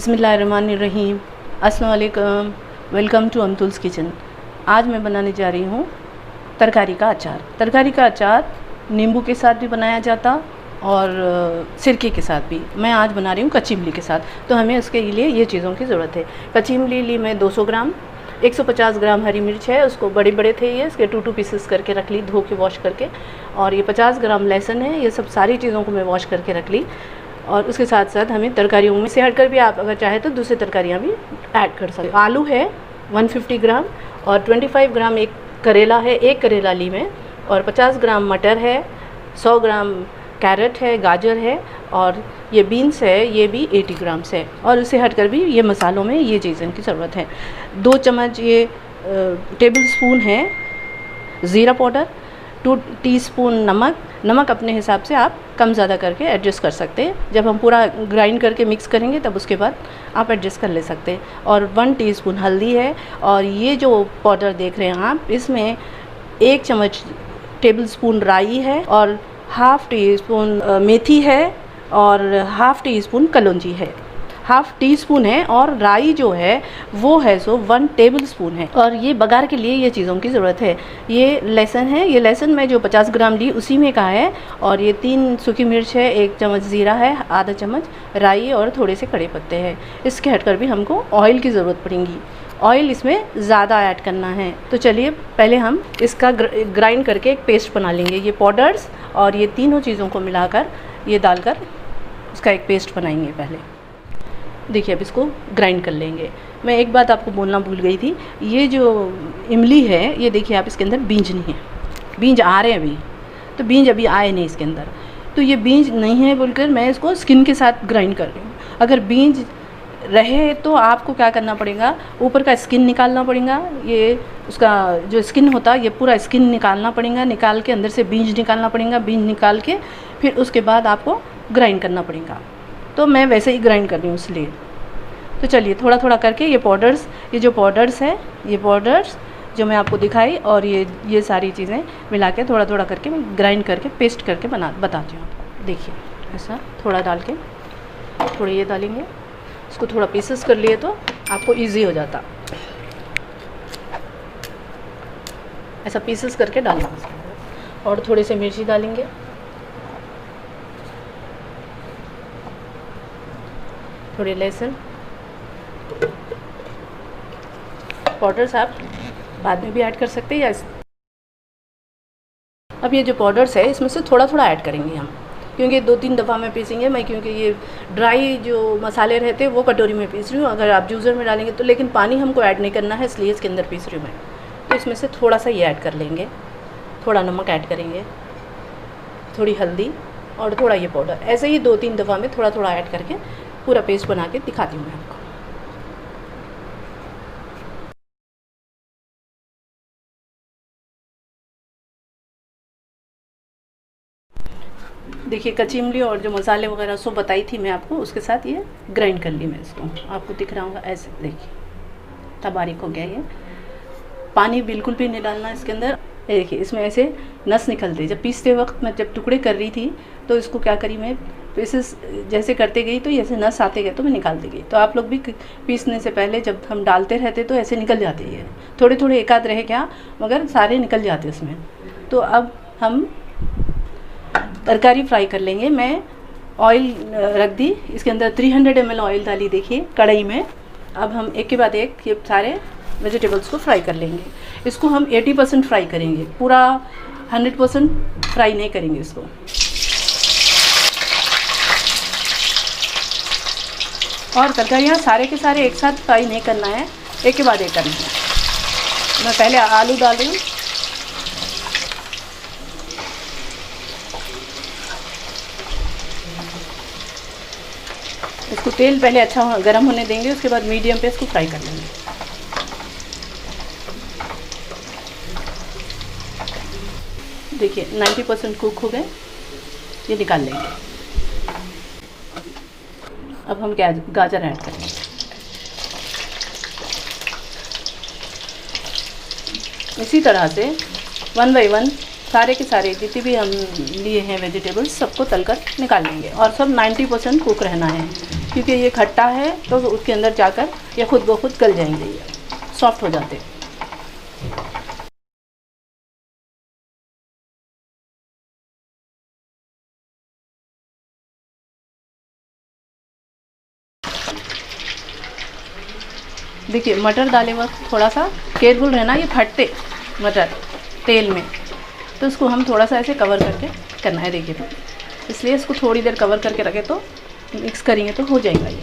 बिस्मिल्लाहिर्रहमानिर्रहीम। अस्सलाम वालेकुम। Welcome to Amatul's kitchen. आज मैं बनाने जा रही हूँ तरकारी का अचार। तरकारी का अचार नींबू के साथ भी बनाया जाता और सिरके के साथ भी। मैं आज बना रही हूँ कच्ची इमली के साथ। तो हमें उसके लिए ये चीज़ों की ज़रूरत है। कच्ची इमली ली मैं 200 ग्राम, 150 ग्राम हरी मिर्च है, उसको बड़े बड़े थे ये, इसके 2 पीसेस करके रख ली, धो के वॉश करके। और ये 50 ग्राम लहसुन है। ये सब सारी चीज़ों को मैं वॉश करके रख ली। और उसके साथ साथ हमें तरकारियों में से हटकर भी आप अगर चाहे तो दूसरी तरकारियाँ भी ऐड कर सकते। आलू है 150 ग्राम और 25 ग्राम एक करेला है, एक करेला ली मैं, और 50 ग्राम मटर है, 100 ग्राम कैरेट है, गाजर है, और ये बीन्स है, ये भी 80 ग्राम्स है। और उससे हटकर भी ये मसालों में ये चीज़ों की ज़रूरत है। 2 चम्मच ये टेबल स्पून है ज़ीरा पाउडर, 2 टीस्पून नमक अपने हिसाब से आप कम ज़्यादा करके एडजस्ट कर सकते हैं। जब हम पूरा ग्राइंड करके मिक्स करेंगे तब उसके बाद आप एडजस्ट कर ले सकते हैं। और 1 टीस्पून हल्दी है। और ये जो पाउडर देख रहे हैं आप, इसमें 1 चम्मच टेबल स्पून राई है, और हाफ़ टी स्पून मेथी है, और हाफ़ टी स्पून कलौंजी है। हाफ़ टी स्पून है, और राई जो है वो है 1 टेबल स्पून है। और ये बघार के लिए ये चीज़ों की ज़रूरत है। ये लहसुन है, ये लहसुन मैं जो 50 ग्राम ली उसी में का है। और ये 3 सूखी मिर्च है, 1 चम्मच ज़ीरा है, आधा चम्मच राई, और थोड़े से कड़े पत्ते हैं। इसके हटकर भी हमको ऑयल की ज़रूरत पड़ेगी। ऑयल इसमें ज़्यादा ऐड करना है। तो चलिए पहले हम इसका ग्राइंड करके एक पेस्ट बना लेंगे। ये पाउडर्स और ये तीनों चीज़ों को मिलाकर ये डालकर उसका एक पेस्ट बनाएंगे। पहले देखिए अब इसको ग्राइंड कर लेंगे। मैं एक बात आपको बोलना भूल गई थी, ये जो इमली है ये देखिए आप, इसके अंदर बीज नहीं है। बीज आ रहे हैं अभी, तो बीज अभी आए नहीं इसके अंदर। तो ये बीज नहीं है बोलकर मैं इसको स्किन के साथ ग्राइंड कर रही हूँ। अगर बीज रहे तो आपको क्या करना पड़ेगा, ऊपर का स्किन निकालना पड़ेगा। ये उसका जो स्किन होता है ये पूरा स्किन निकालना पड़ेगा, निकाल के अंदर से बीज निकालना पड़ेगा। बीज निकाल के फिर उसके बाद आपको ग्राइंड करना पड़ेगा। तो मैं वैसे ही ग्राइंड कर रही हूँ इसलिए। तो चलिए थोड़ा थोड़ा करके ये पाउडर्स, ये जो पाउडर्स है, ये पाउडर्स जो मैं आपको दिखाई, और ये सारी चीज़ें मिला के थोड़ा थोड़ा करके मैं ग्राइंड करके पेस्ट करके बताती हूँ आपको। देखिए ऐसा थोड़ा डाल के, थोड़ा ये डालेंगे, इसको थोड़ा पीसेस कर लिए तो आपको ईजी हो जाता। ऐसा पीसेस करके डालेंगे। और थोड़े से मिर्ची डालेंगे, थोड़े लहसुन। पाउडर्स आप बाद में भी ऐड कर सकते हैं। या अब ये जो पाउडर्स है इसमें से थोड़ा थोड़ा ऐड करेंगे हम, क्योंकि 2-3 दफ़ा में पीसेंगे मैं, क्योंकि ये ड्राई जो मसाले रहते हैं वो कटोरी में पीस रही हूँ। अगर आप जूसर में डालेंगे तो, लेकिन पानी हमको ऐड नहीं करना है, इसलिए इसके अंदर पीस रही हूँ मैं। तो इसमें से थोड़ा सा ये ऐड कर लेंगे, थोड़ा नमक ऐड करेंगे, थोड़ी हल्दी, और थोड़ा ये पाउडर। ऐसे ही 2-3 दफ़ा में थोड़ा थोड़ा ऐड करके पूरा पेस्ट बना के दिखाती हूँ मैं आपको। देखिए कच्ची इमली और जो मसाले वगैरह सब बताई थी मैं आपको, उसके साथ ये ग्राइंड कर ली मैं इसको। आपको दिख रहा होगा ऐसे, देखिए इतना बारीक हो गया ये। पानी बिल्कुल भी नहीं डालना इसके अंदर। देखिए इसमें ऐसे नस निकलते। जब पीसते वक्त मैं जब टुकड़े कर रही थी तो इसको क्या करी मैं, पीसेस जैसे करते गई तो ऐसे नस आते गए तो मैं निकालती गई। तो आप लोग भी पीसने से पहले जब हम डालते रहते तो ऐसे निकल जाते हैं। थोड़े थोड़े एक आध रहे क्या, मगर सारे निकल जाते इसमें। तो अब हम तरकारी फ्राई कर लेंगे। मैं ऑयल रख दी, इसके अंदर 300 ml ऑयल डाली देखिए कढ़ाई में। अब हम एक के बाद एक ये सारे वेजिटेबल्स को फ्राई कर लेंगे। इसको हम 80% फ्राई करेंगे, पूरा 100% फ्राई नहीं करेंगे इसको। और तरकारियाँ सारे के सारे एक साथ फ्राई नहीं करना है, एक के बाद एक करना है। मैं पहले आलू डाल रही हूँ, इसको तेल पहले अच्छा गर्म होने देंगे, उसके बाद मीडियम पे इसको फ्राई कर लेंगे। देखिए 90% कुक हो गए, ये निकाल लेंगे। अब हम गाजर ऐड करेंगे। इसी तरह से 1 by 1 सारे के सारे जितने भी हम लिए हैं वेजिटेबल्स सबको तलकर निकाल लेंगे। और सब 90% कुक रहना है। क्योंकि ये खट्टा है तो उसके अंदर जाकर ये खुद ब खुद गल जाएंगे, ये सॉफ्ट हो जाते हैं। देखिए मटर डाले वक्त थोड़ा सा केयरफुल रहना, ये फटते मटर तेल में, तो इसको हम थोड़ा सा ऐसे कवर करके करना है। देखिए तो इसलिए इसको थोड़ी देर कवर करके रखें तो मिक्स करेंगे तो हो जाएगा ये।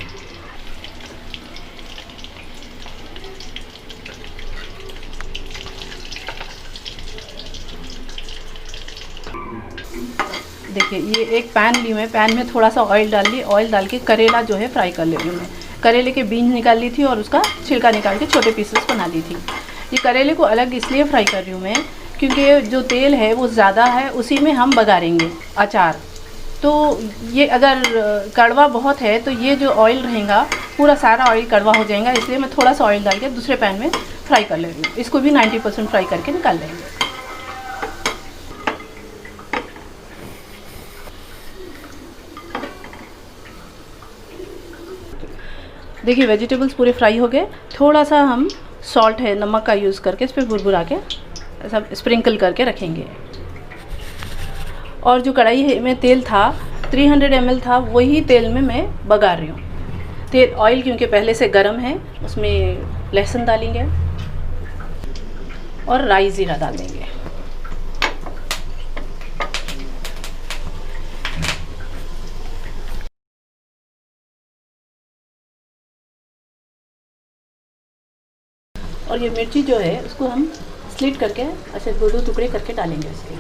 देखिए ये एक पैन ली मैं, पैन में थोड़ा सा ऑयल डाल ली, ऑयल डाल के करेला जो है फ्राई कर ले रही हूँ मैं। करेले के बीज निकाल ली थी और उसका छिलका निकाल के छोटे पीसेस बना ली थी। ये करेले को अलग इसलिए फ्राई कर रही हूँ मैं क्योंकि जो तेल है वो ज़्यादा है, उसी में हम बघारेंगे अचार। तो ये अगर कड़वा बहुत है तो ये जो ऑयल रहेगा पूरा सारा ऑयल कड़वा हो जाएगा, इसलिए मैं थोड़ा सा ऑयल डाल के दूसरे पैन में फ्राई कर ले रही हूँ। इसको भी 90% फ्राई करके निकाल लेंगे। देखिए वेजिटेबल्स पूरे फ्राई हो गए। थोड़ा सा हम सॉल्ट है, नमक का यूज़ करके इस पर बुरबुरा के ऐसा स्प्रिंकल करके रखेंगे। और जो कढ़ाई में तेल था 300 ml था, वही तेल में मैं बघार रही हूँ। तेल ऑयल क्योंकि पहले से गर्म है, उसमें लहसुन डालेंगे और राई ज़ीरा डाल देंगे। और ये मिर्ची जो है उसको हम स्लिट करके ऐसे दो दो टुकड़े करके डालेंगे इसके।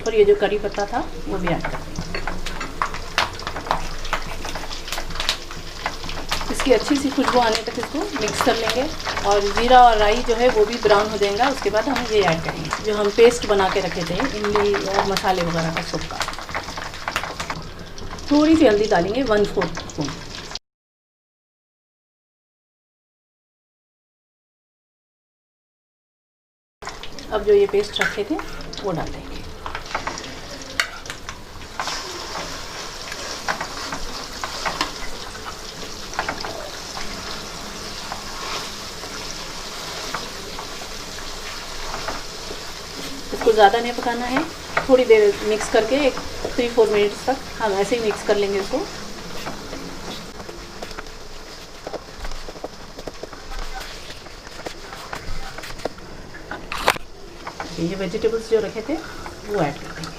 और ये जो करी पत्ता था वो भी ऐड कर देंगे। इसकी अच्छी सी खुशबू आने तक इसको मिक्स कर लेंगे। और जीरा और राई जो है वो भी ब्राउन हो जाएगा। उसके बाद हम ये ऐड करेंगे जो हम पेस्ट बना के रखे थे इमली और मसाले वगैरह का सूप का। थोड़ी सी हल्दी डालेंगे 1/4 स्पून। अब जो ये पेस्ट रखे थे वो डाल देंगे। इसको ज़्यादा नहीं पकाना है, थोड़ी देर मिक्स करके एक 3-4 मिनट्स तक हम ऐसे ही मिक्स कर लेंगे इसको। ये वेजिटेबल्स जो रखे थे वो ऐड कर देंगे।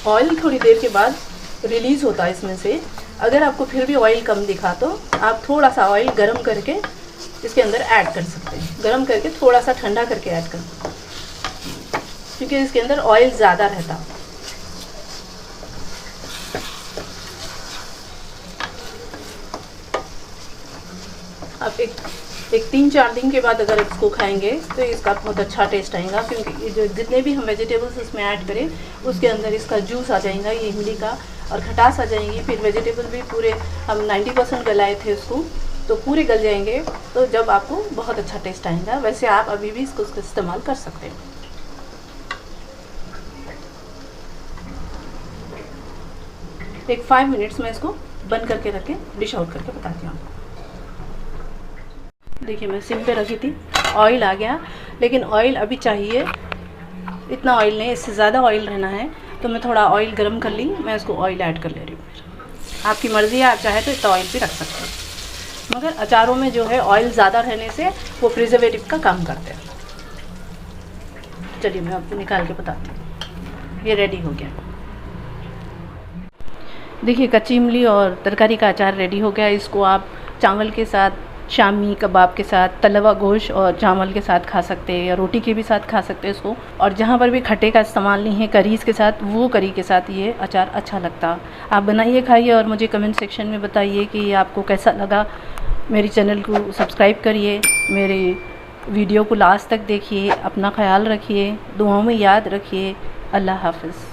ऑयल थोड़ी देर के बाद रिलीज़ होता है इसमें से। अगर आपको फिर भी ऑयल कम दिखा तो आप थोड़ा सा ऑयल गरम करके इसके अंदर ऐड कर सकते हैं। गरम करके थोड़ा सा ठंडा करके ऐड कर, क्योंकि इसके अंदर ऑयल ज़्यादा रहता। आप एक 3-4 दिन के बाद अगर इसको खाएंगे तो इसका बहुत अच्छा टेस्ट आएगा, क्योंकि ये जो जितने भी हम वेजिटेबल्स इसमें ऐड करें उसके अंदर इसका जूस आ जाएगा, ये इमली का, और खटास आ जाएगी। फिर वेजिटेबल भी पूरे हम 90% गलाए थे उसको, तो पूरे गल जाएंगे। तो जब आपको बहुत अच्छा टेस्ट आएगा। वैसे आप अभी भी इसको इस्तेमाल कर सकते हैं। एक 5 मिनट्स में इसको बंद करके रख के डिश आउट करके बताती हूँ। देखिए मैं सिम पे रखी थी, ऑयल आ गया, लेकिन ऑयल अभी चाहिए इतना ऑयल नहीं, इससे ज़्यादा ऑयल रहना है। तो मैं थोड़ा ऑयल गरम कर ली, मैं इसको ऑयल ऐड कर ले रही हूँ। आपकी मर्ज़ी है, आप चाहे तो इतना ऑयल भी रख सकते हैं, मगर अचारों में जो है ऑयल ज़्यादा रहने से वो प्रिजर्वेटिव का काम करते हैं। चलिए मैं आपको निकाल के बताती हूँ। ये रेडी हो गया। देखिए कच्ची इमली और तरकारी का अचार रेडी हो गया। इसको आप चावल के साथ, शामी कबाब के साथ, तलवा गोश्त और चावल के साथ खा सकते हैं, या रोटी के भी साथ खा सकते हैं इसको। और जहाँ पर भी खट्टे का इस्तेमाल नहीं है करीज़ के साथ, वो करी के साथ ये अचार अच्छा लगता। आप बनाइए, खाइए और मुझे कमेंट सेक्शन में बताइए कि आपको कैसा लगा। मेरे चैनल को सब्सक्राइब करिए, मेरे वीडियो को लास्ट तक देखिए, अपना ख्याल रखिए, दुआओं में याद रखिए। अल्लाह हाफ़िज़।